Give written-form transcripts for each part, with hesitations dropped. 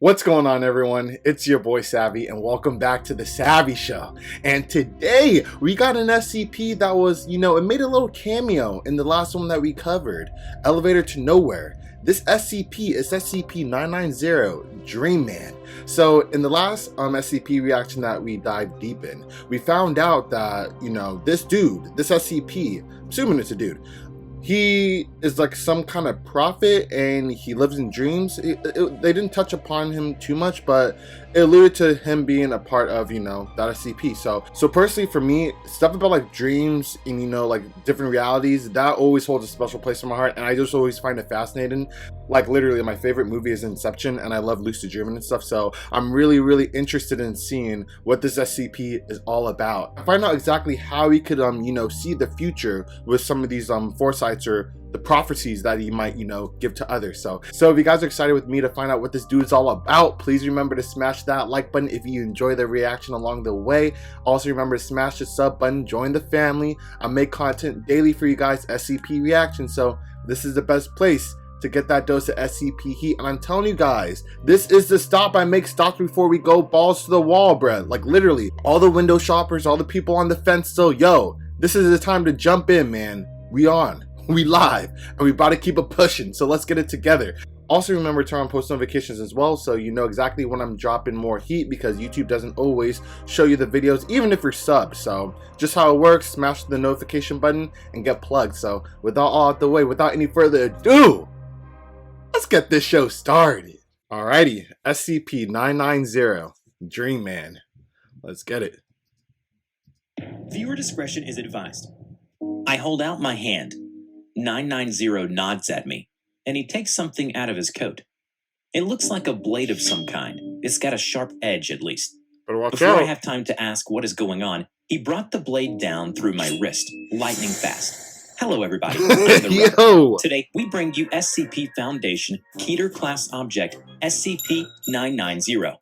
What's going on, everyone? It's your boy Savvy, and welcome back to the Savvy Show. And today we got an SCP that was, it made a little cameo in the last one that we covered, Elevator to Nowhere. This SCP is SCP-990, Dream Man. So in the last SCP reaction that we dived deep in, we found out that, this dude, this SCP, I'm assuming it's a dude, he is like some kind of prophet and he lives in dreams. They didn't touch upon him too much, but it alluded to him being a part of, that SCP. So personally for me, stuff about like dreams and, like different realities, that always holds a special place in my heart. And I just always find it fascinating. Like literally my favorite movie is Inception, and I love lucid dreaming and stuff. So I'm really interested in seeing what this SCP is all about. I find out exactly how he could, see the future with some of these foresights or the prophecies that he might, give to others. So if you guys are excited with me to find out what this dude is all about, please remember to smash that like button if you enjoy the reaction along the way. Also remember to smash the sub button, join the family. I make content daily for you guys, SCP reactions. So this is the best place to get that dose of SCP heat. And I'm telling you guys, this is the stop. I make stops before we go balls to the wall, bruh. Like literally, all the window shoppers, all the people on the fence. So yo, this is the time to jump in, man. We live, and we about to keep it pushing. So let's get it together. Also remember to turn on post notifications as well, so you know exactly when I'm dropping more heat, because YouTube doesn't always show you the videos, even if you're subbed. So just how it works, smash the notification button and get plugged. So with all out the way, without any further ado, let's get this show started. Alrighty, SCP-990, Dream Man. Let's get it. Viewer discretion is advised. I hold out my hand. 990 nods at me, and he takes something out of his coat. It looks like a blade of some kind. It's got a sharp edge, at least. Before I have time to ask what is going on, he brought the blade down through my wrist, lightning fast. Hello, everybody. I'm TheRubber. Today, we bring you SCP Foundation Keter Class Object SCP-990.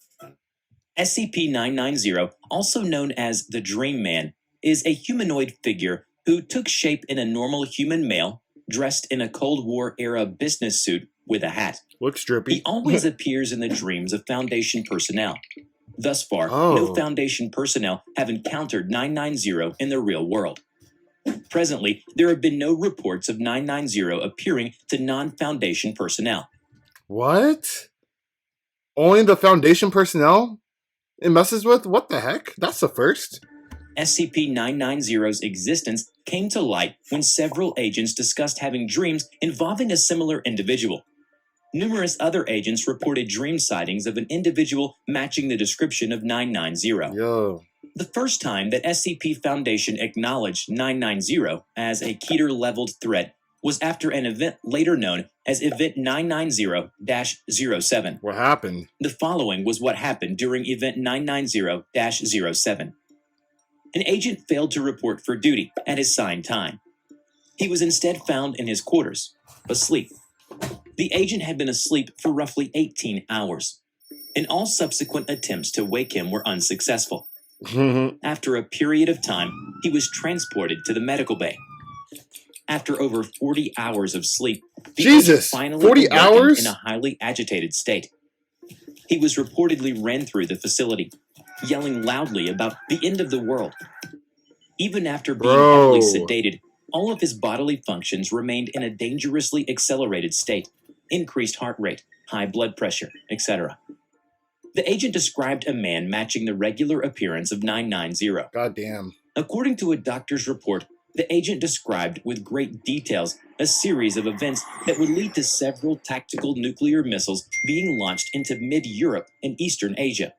SCP-990, also known as the Dream Man, is a humanoid figure who took shape in a normal human male, dressed in a Cold War-era business suit with a hat. Looks drippy. He always appears in the dreams of Foundation personnel. Thus far, no Foundation personnel have encountered 990 in the real world. Presently, there have been no reports of 990 appearing to non-Foundation personnel. What? Only the Foundation personnel it messes with? What the heck? That's the first. SCP-990's existence came to light when several agents discussed having dreams involving a similar individual. Numerous other agents reported dream sightings of an individual matching the description of 990. Yo. The first time that SCP Foundation acknowledged 990 as a Keter-leveled threat was after an event later known as Event 990-07. What happened? The following was what happened during Event 990-07. An agent failed to report for duty at his assigned time. He was instead found in his quarters, asleep. The agent had been asleep for roughly 18 hours, and all subsequent attempts to wake him were unsuccessful. After a period of time, he was transported to the medical bay. After over 40 hours of sleep, the agent finally 40 hours? in a highly agitated state. He was reportedly ran through the facility, yelling loudly about the end of the world. Even after being heavily sedated, all of his bodily functions remained in a dangerously accelerated state, increased heart rate, high blood pressure, etc. The agent described a man matching the regular appearance of 990. Goddamn. According to a doctor's report, the agent described with great details a series of events that would lead to several tactical nuclear missiles being launched into mid-Europe and Eastern Asia.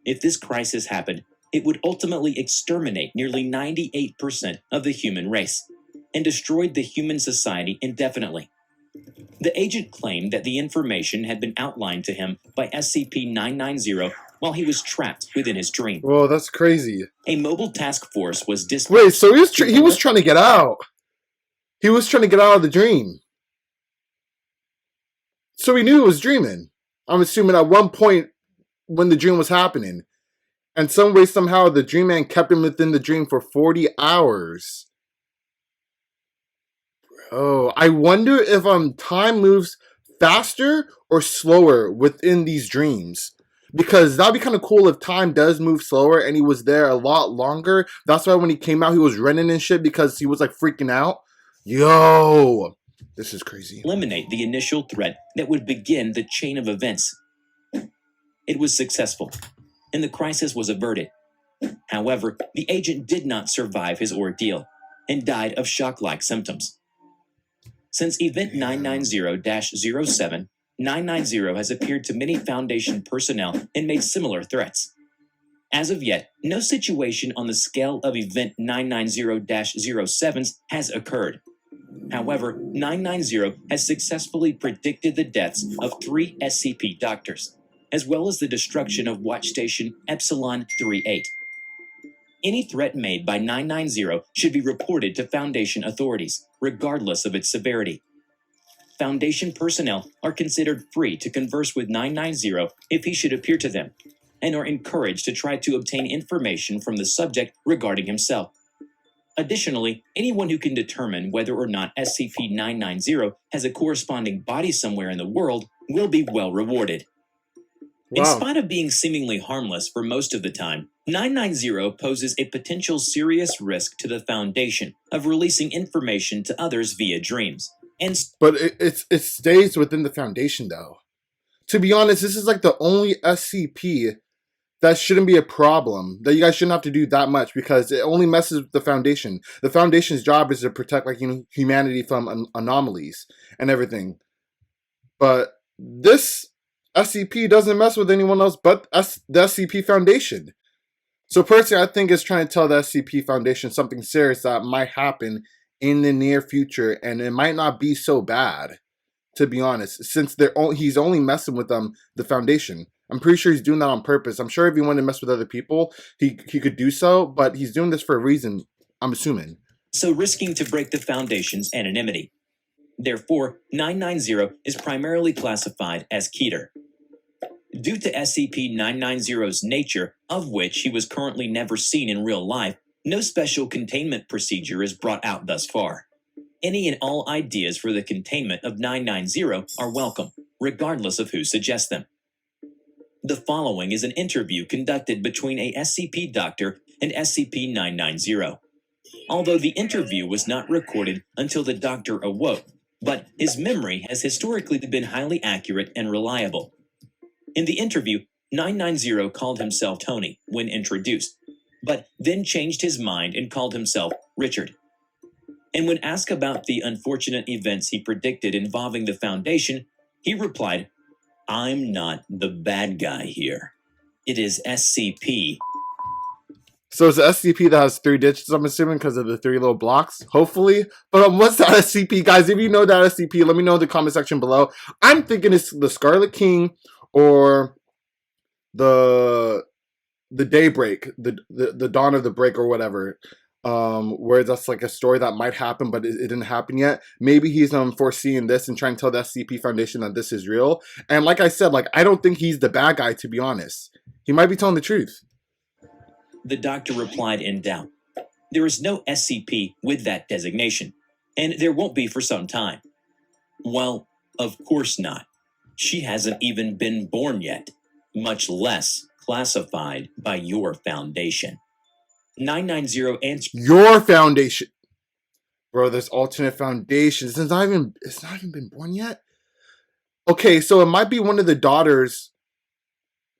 If this crisis happened, it would ultimately exterminate nearly 98% of the human race and destroyed the human society indefinitely. The agent claimed that the information had been outlined to him by SCP-990 while he was trapped within his dream. Whoa, that's crazy. A mobile task force was dispatched. Wait, so he was trying to get out. He was trying to get out of the dream. So he knew he was dreaming. I'm assuming at one point when the dream was happening. And some way, somehow, the Dream Man kept him within the dream for 40 hours. Bro, I wonder if time moves faster or slower within these dreams? Because that'd be kind of cool if time does move slower and he was there a lot longer. That's why when he came out, he was running and shit because he was like freaking out. Yo, this is crazy. Eliminate the initial threat that would begin the chain of events. It was successful, and the crisis was averted. However, the agent did not survive his ordeal and died of shock-like symptoms. Since Event 990-07, 990 has appeared to many Foundation personnel and made similar threats. As of yet, no situation on the scale of Event 990-07's has occurred. However, 990 has successfully predicted the deaths of 3 SCP doctors, as well as the destruction of Watch Station Epsilon 38. Any threat made by 990 should be reported to Foundation authorities, regardless of its severity. Foundation personnel are considered free to converse with 990 if he should appear to them, and are encouraged to try to obtain information from the subject regarding himself. Additionally, anyone who can determine whether or not SCP-990 has a corresponding body somewhere in the world will be well rewarded. Wow. In spite of being seemingly harmless for most of the time, 990 poses a potential serious risk to the Foundation of releasing information to others via dreams. But it stays within the Foundation, though. To be honest, this is like the only SCP that shouldn't be a problem. That you guys shouldn't have to do that much because it only messes with the Foundation. The Foundation's job is to protect, like, humanity from anomalies and everything. But this SCP doesn't mess with anyone else but the SCP Foundation. So personally, I think it's trying to tell the SCP Foundation something serious that might happen in the near future, and it might not be so bad, to be honest, since he's only messing with the Foundation. I'm pretty sure he's doing that on purpose. I'm sure if he wanted to mess with other people, he could do so, but he's doing this for a reason, I'm assuming. So risking to break the Foundation's anonymity. Therefore, 990 is primarily classified as Keter. Due to SCP-990's nature, of which he was currently never seen in real life, no special containment procedure is brought out thus far. Any and all ideas for the containment of 990 are welcome, regardless of who suggests them. The following is an interview conducted between a SCP doctor and SCP-990. Although the interview was not recorded until the doctor awoke, but his memory has historically been highly accurate and reliable. In the interview, 990 called himself Tony when introduced, but then changed his mind and called himself Richard. And when asked about the unfortunate events he predicted involving the Foundation, he replied, "I'm not the bad guy here. It is SCP." So it's an SCP that has 3 digits, I'm assuming, because of the 3 little blocks, hopefully. But what's that SCP, guys? If you know that SCP, let me know in the comment section below. I'm thinking it's the Scarlet King or the Daybreak, the Dawn of the Break or whatever. Where that's like a story that might happen, but it didn't happen yet. Maybe he's foreseeing this and trying to tell the SCP Foundation that this is real. And like I said, like, I don't think he's the bad guy, to be honest. He might be telling the truth. The doctor replied in doubt. There is no SCP with that designation, and there won't be for some time. Well, of course not. She hasn't even been born yet, much less classified by your Foundation. 990 answered. Your Foundation, bro. There's alternate foundations. It's not even been born yet. Okay, so it might be one of the daughters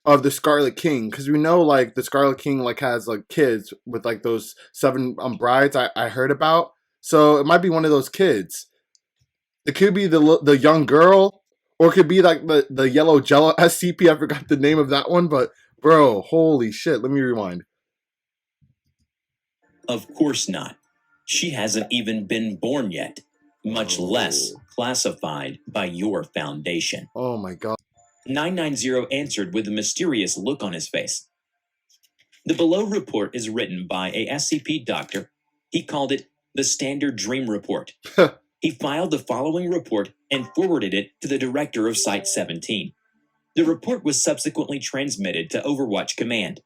of the Scarlet King, because we know, like, the Scarlet King, like, has, like, kids with, like, those 7 brides I heard about. So it might be one of those kids. It could be the young girl, or it could be like the yellow Jello SCP. I forgot the name of that one, but bro, holy shit! Let me rewind. Of course not. She hasn't even been born yet, much less classified by your Foundation. Oh my god. 990 answered with a mysterious look on his face. The below report is written by a SCP doctor. He called it the Standard Dream Report. He filed the following report and forwarded it to the director of Site-17. The report was subsequently transmitted to Overwatch Command.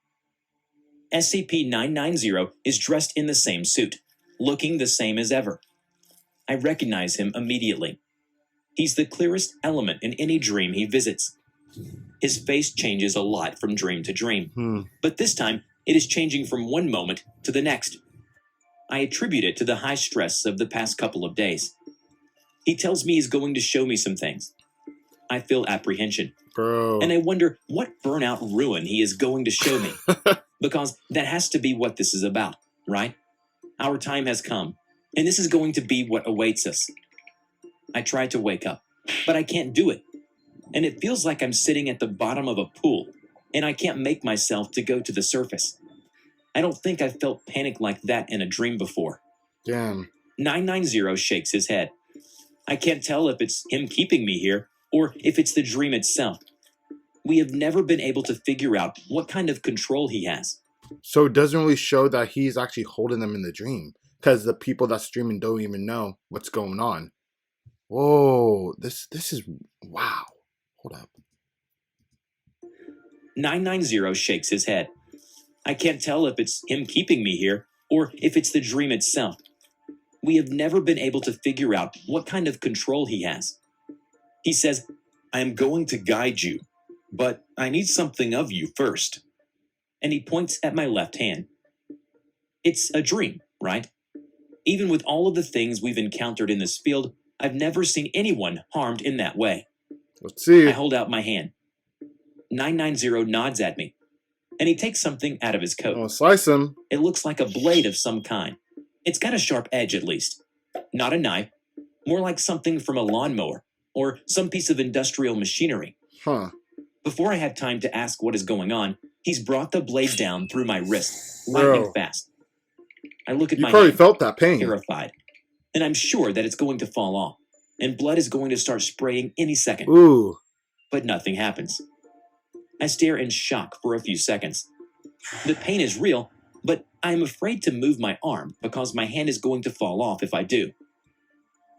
SCP-990 is dressed in the same suit, looking the same as ever. I recognize him immediately. He's the clearest element in any dream he visits. His face changes a lot from dream to dream, but this time it is changing from one moment to the next. I attribute it to the high stress of the past couple of days. He tells me he's going to show me some things. I feel apprehension. Bro. And I wonder what burnout ruin he is going to show me. Because that has to be what this is about, right? Our time has come, and this is going to be what awaits us. I try to wake up, but I can't do it. And it feels like I'm sitting at the bottom of a pool, and I can't make myself to go to the surface. I don't think I've felt panic like that in a dream before. Damn. 990 shakes his head. I can't tell if it's him keeping me here, or if it's the dream itself. We have never been able to figure out what kind of control he has. So it doesn't really show that he's actually holding them in the dream, because the people that's streaming don't even know what's going on. Whoa, this is wow. Hold up. 990 shakes his head. I can't tell if it's him keeping me here, or if it's the dream itself. We have never been able to figure out what kind of control he has. He says, I am going to guide you, but I need something of you first. And he points at my left hand. It's a dream, right? Even with all of the things we've encountered in this field, I've never seen anyone harmed in that way. Let's see. I hold out my hand. 990 nods at me, and he takes something out of his coat. I'll slice him. It looks like a blade of some kind. It's got a sharp edge, at least. Not a knife, more like something from a lawnmower or some piece of industrial machinery. Huh. Before I have time to ask what is going on, he's brought the blade down through my wrist, lightning fast. I look at You my probably hand, felt that pain. terrified, and I'm sure that it's going to fall off, and blood is going to start spraying any second. Ooh. But nothing happens. I stare in shock for a few seconds. The pain is real, but I am afraid to move my arm because my hand is going to fall off if I do.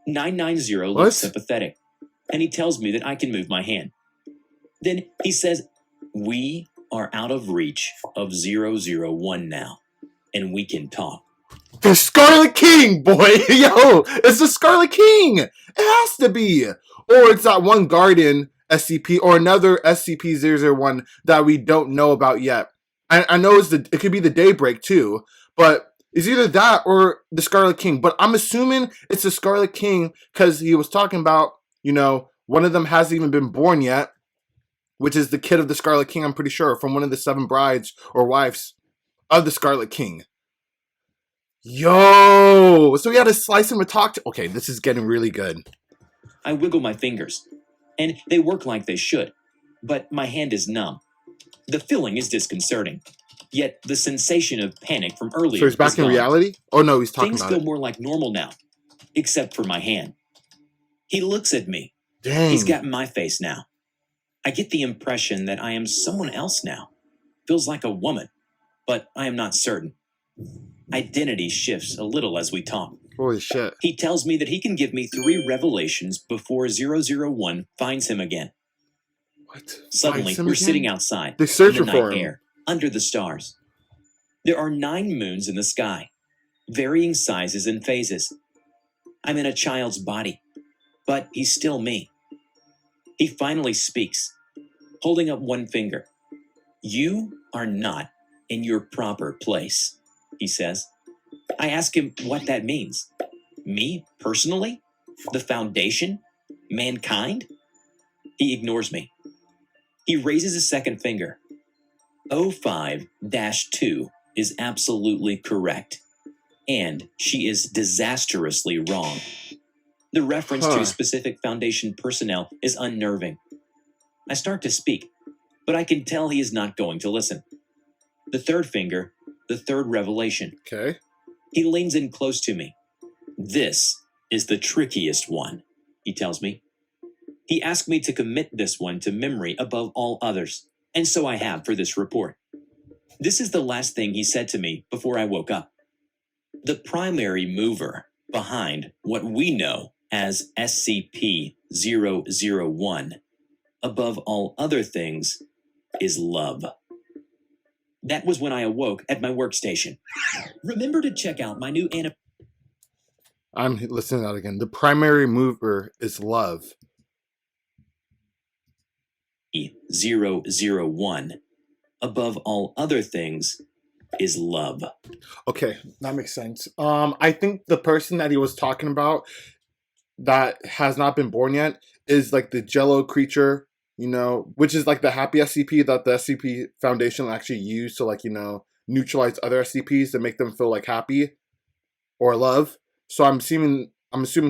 990 looks sympathetic, and he tells me that I can move my hand. Then he says, we are out of reach of 001 now, and we can talk. The Scarlet King, boy! Yo, it's the Scarlet King! It has to be! Or it's that one Guardian SCP or another SCP-001 that we don't know about yet. I know it could be the Daybreak too, but it's either that or the Scarlet King. But I'm assuming it's the Scarlet King because he was talking about, one of them hasn't even been born yet, which is the kid of the Scarlet King, I'm pretty sure, from one of the 7 brides or wives of the Scarlet King. Yo! So we had to slice him and talk to... Okay, this is getting really good. I wiggle my fingers, and they work like they should, but my hand is numb. The feeling is disconcerting, yet the sensation of panic from earlier So he's back in reality? Oh no, he's talking Things about feel it. more like normal now, except for my hand. He looks at me. Dang. He's got my face now. I get the impression that I am someone else now. Feels like a woman, but I am not certain. Identity shifts a little as we talk. Holy shit. He tells me that he can give me 3 revelations before 001 finds him again. What? Suddenly, we're sitting outside They're in searching the for night him. air, under the stars. There are 9 moons in the sky, varying sizes and phases. I'm in a child's body, but he's still me. He finally speaks, holding up one finger. You are not in your proper place, he says. I ask him what that means. Me, personally? The Foundation? Mankind? He ignores me. He raises a second finger. 05-2 is absolutely correct, and she is disastrously wrong. The reference to specific Foundation personnel is unnerving. I start to speak, but I can tell he is not going to listen. The third finger, the third revelation. Okay. He leans in close to me. This is the trickiest one, he tells me. He asked me to commit this one to memory above all others, and so I have for this report. This is the last thing he said to me before I woke up. The primary mover behind what we know as SCP-001, above all other things, is love. That was when I awoke at my workstation. Remember to check out my new I'm listening to that again. The primary mover is love. SCP-001, above all other things, is love. Okay, that makes sense. I think the person that he was talking about that has not been born yet is like the Jello creature, you know, which is like the happy SCP that the SCP Foundation actually used to, like, you know, neutralize other SCPs to make them feel like happy or love. So I'm assuming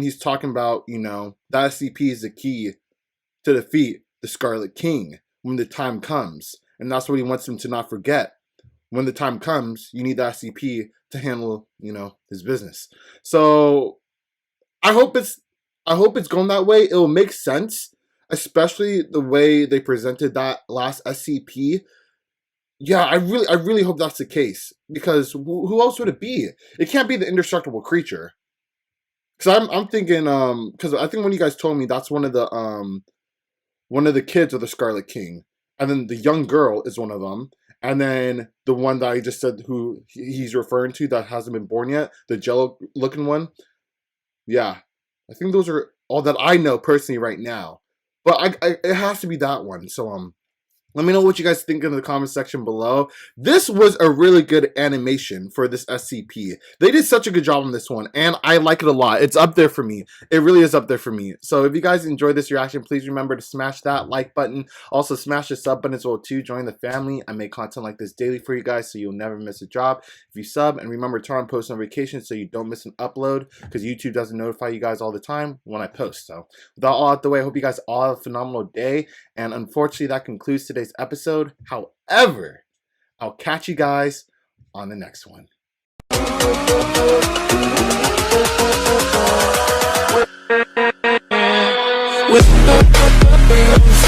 he's talking about, you know, that SCP is the key to defeat the Scarlet King when the time comes. And that's what he wants him to not forget. When the time comes, you need the SCP to handle, you know, his business. So I hope it's going that way. It'll make sense, especially the way they presented that last SCP. Yeah, I really hope that's the case, because who else would it be? It can't be the indestructible creature. Because I'm thinking, because I think when you guys told me that's one of the kids of the Scarlet King, and then the young girl is one of them, and then the one that I just said who he's referring to that hasn't been born yet, the Jello looking one. Yeah, I think those are all that I know personally right now. But it has to be that one. So let me know what you guys think in the comment section below. This was a really good animation for this SCP. They did such a good job on this one, and I like it a lot. It's up there for me. It really is up there for me. So if you guys enjoyed this reaction, please remember to smash that like button. Also, smash the sub button as well too. Join the family. I make content like this daily for you guys, so you'll never miss a drop if you sub. And remember to turn on post notifications so you don't miss an upload, because YouTube doesn't notify you guys all the time when I post. So with that all out the way, I hope you guys all have a phenomenal day. And unfortunately, that concludes today's episode. However, I'll catch you guys on the next one. With